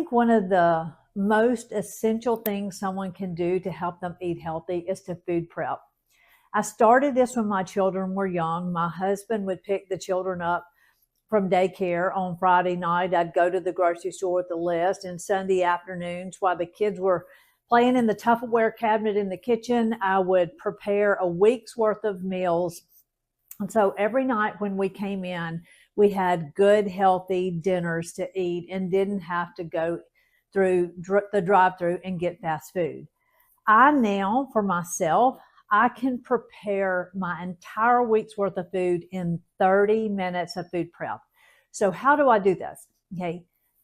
think one of the most essential things someone can do to help them eat healthy is to food prep. I started this when my children were young. My husband would pick the children up from daycare on Friday night. I'd go to the grocery store with the list, and Sunday afternoons while the kids were playing in the Tupperware cabinet in the kitchen, I would prepare a week's worth of meals. And so every night when we came in, we had good, healthy dinners to eat and didn't have to go through the drive-through and get fast food. I now, for myself, I can prepare my entire week's worth of food in 30 minutes of food prep. So how do I do this? Okay.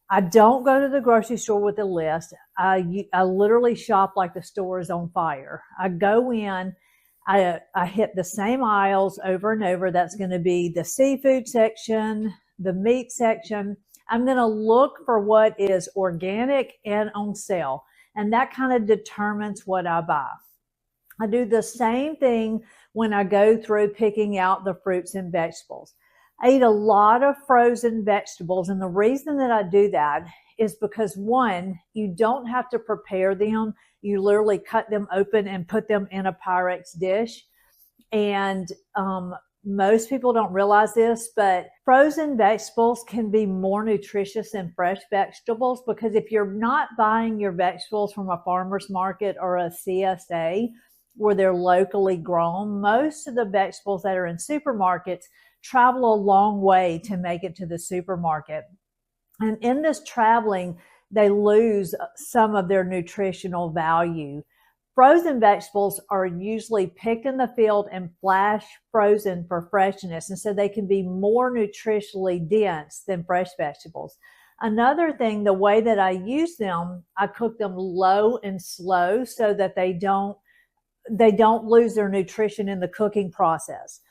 I don't go to the grocery store with a list. I literally shop like the store is on fire. I go in, I hit the same aisles over and over. That's going to be the seafood section, the meat section. I'm going to look for what is organic and on sale. And that kind of determines what I buy. I do the same thing when I go through picking out the fruits and vegetables. I eat a lot of frozen vegetables, and the reason that I do that is because, one, you don't have to prepare them. You literally cut them open and put them in a Pyrex dish. And most people don't realize this, but frozen vegetables can be more nutritious than fresh vegetables, because if you're not buying your vegetables from a farmer's market or a CSA where they're locally grown, most of the vegetables that are in supermarkets travel a long way to make it to the supermarket. And in this traveling, they lose some of their nutritional value. Frozen vegetables are usually picked in the field and flash frozen for freshness, and so they can be more nutritionally dense than fresh vegetables. Another thing, the way that I use them, I cook them low and slow so that they don't lose their nutrition in the cooking process.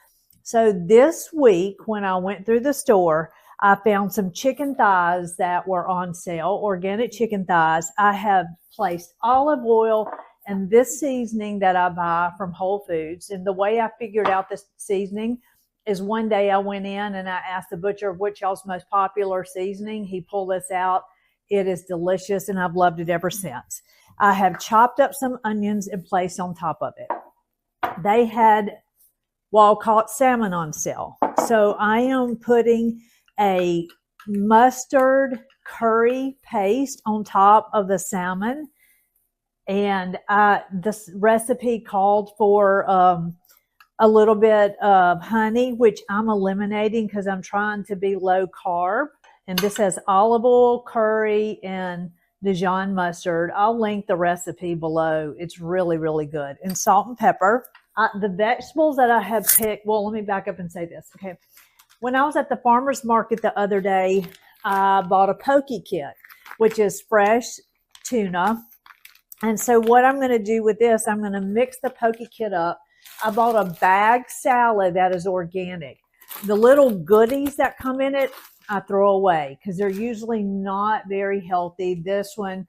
So this week, when I went through the store, I found some chicken thighs that were on sale, organic chicken thighs. I have placed olive oil and this seasoning that I buy from Whole Foods. And the way I figured out this seasoning is one day I went in and I asked the butcher, which y'all's most popular seasoning? He pulled this out. It is delicious, and I've loved it ever since. I have chopped up some onions and placed on top of it. They had wild-caught salmon on sale. So I am putting a mustard curry paste on top of the salmon. And this recipe called for a little bit of honey, which I'm eliminating because I'm trying to be low carb. And this has olive oil, curry, and Dijon mustard. I'll link the recipe below. It's really, really good. And salt and pepper. The vegetables that I have picked, well, let me back up and say this. Okay. When I was at the farmer's market the other day, I bought a poke kit, which is fresh tuna. And so what I'm going to do with this, I'm going to mix the poke kit up. I bought a bag salad that is organic. The little goodies that come in it, I throw away because they're usually not very healthy. This one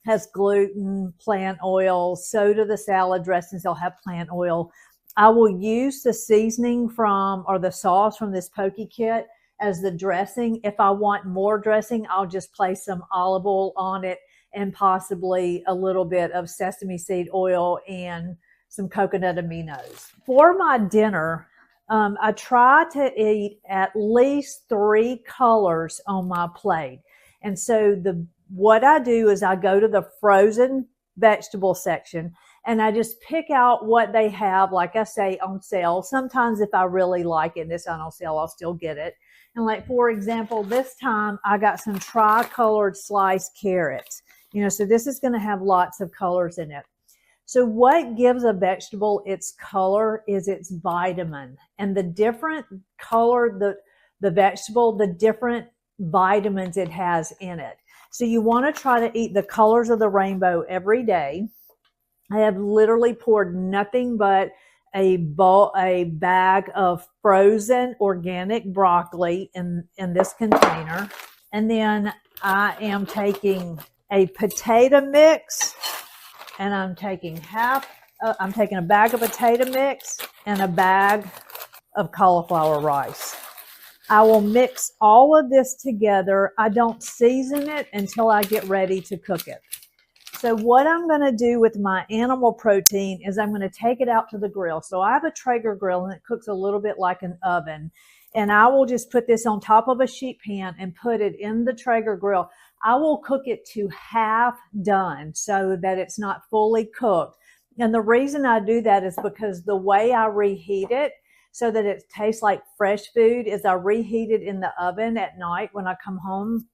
has gluten, plant oil. So do the salad dressings. They'll have plant oil. I will use the seasoning or the sauce from this poke kit as the dressing. If I want more dressing, I'll just place some olive oil on it and possibly a little bit of sesame seed oil and some coconut aminos. For my dinner, I try to eat at least 3 colors on my plate. And so what I do is I go to the frozen vegetable section and I just pick out what they have, like I say, on sale. Sometimes if I really like it and it's not on sale, I'll still get it. And like, for example, this time I got some tri-colored sliced carrots. So this is going to have lots of colors in it. So what gives a vegetable its color is its vitamin. And the different color the vegetable, the different vitamins it has in it. So you want to try to eat the colors of the rainbow every day. I have literally poured nothing but a bag of frozen organic broccoli in this container. And then I am taking a potato mix, and I'm taking a bag of potato mix and a bag of cauliflower rice. I will mix all of this together. I don't season it until I get ready to cook it. So what I'm going to do with my animal protein is I'm going to take it out to the grill. So I have a Traeger grill and it cooks a little bit like an oven. And I will just put this on top of a sheet pan and put it in the Traeger grill. I will cook it to half done so that it's not fully cooked. And the reason I do that is because the way I reheat it so that it tastes like fresh food is I reheat it in the oven at night when I come home.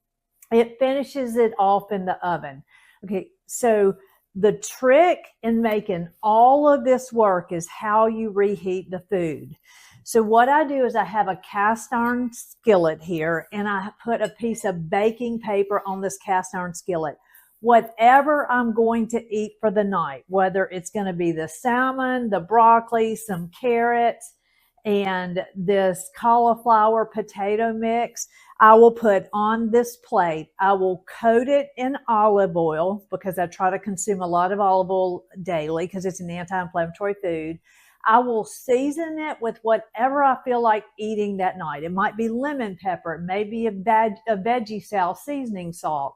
It finishes it off in the oven. Okay, so the trick in making all of this work is how you reheat the food. So what I do is I have a cast iron skillet here and I put a piece of baking paper on this cast iron skillet. Whatever I'm going to eat for the night, whether it's going to be the salmon, the broccoli, some carrots, and this cauliflower potato mix, I will put on this plate. I will coat it in olive oil because I try to consume a lot of olive oil daily because it's an anti-inflammatory food. I will season it with whatever I feel like eating that night. It might be lemon pepper, it may be a veggie sal seasoning salt,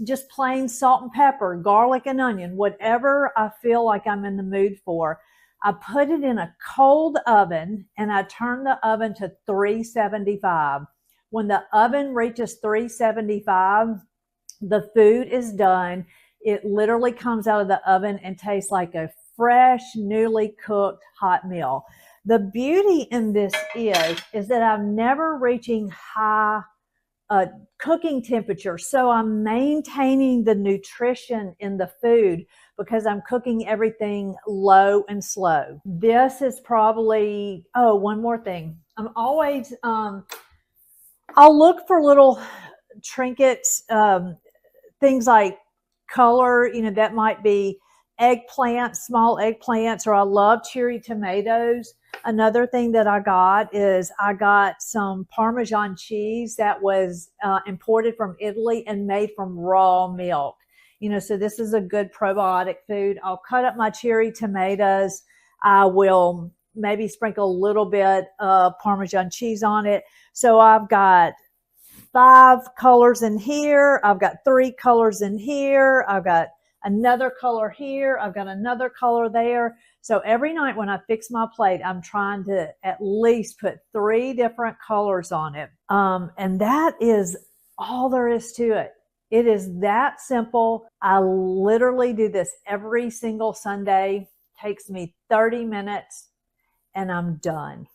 just plain salt and pepper, garlic and onion, whatever I feel like I'm in the mood for. I put it in a cold oven and I turn the oven to 375. When the oven reaches 375, the food is done. It literally comes out of the oven and tastes like a fresh, newly cooked hot meal. The beauty in this is that I'm never reaching high cooking temperature. So I'm maintaining the nutrition in the food because I'm cooking everything low and slow. This is probably, oh, one more thing. I'm always, I'll look for little trinkets, things like color, that might be eggplants, small eggplants, or I love cherry tomatoes. Another thing that I got is I got some Parmesan cheese that was imported from Italy and made from raw milk. So this is a good probiotic food. I'll cut up my cherry tomatoes. I will maybe sprinkle a little bit of Parmesan cheese on it. So I've got 5 colors in here. I've got 3 colors in here. I've got another color here. I've got another color there. So every night when I fix my plate, I'm trying to at least put 3 different colors on it. And that is all there is to it. It is that simple. I literally do this every single Sunday. Takes me 30 minutes and I'm done.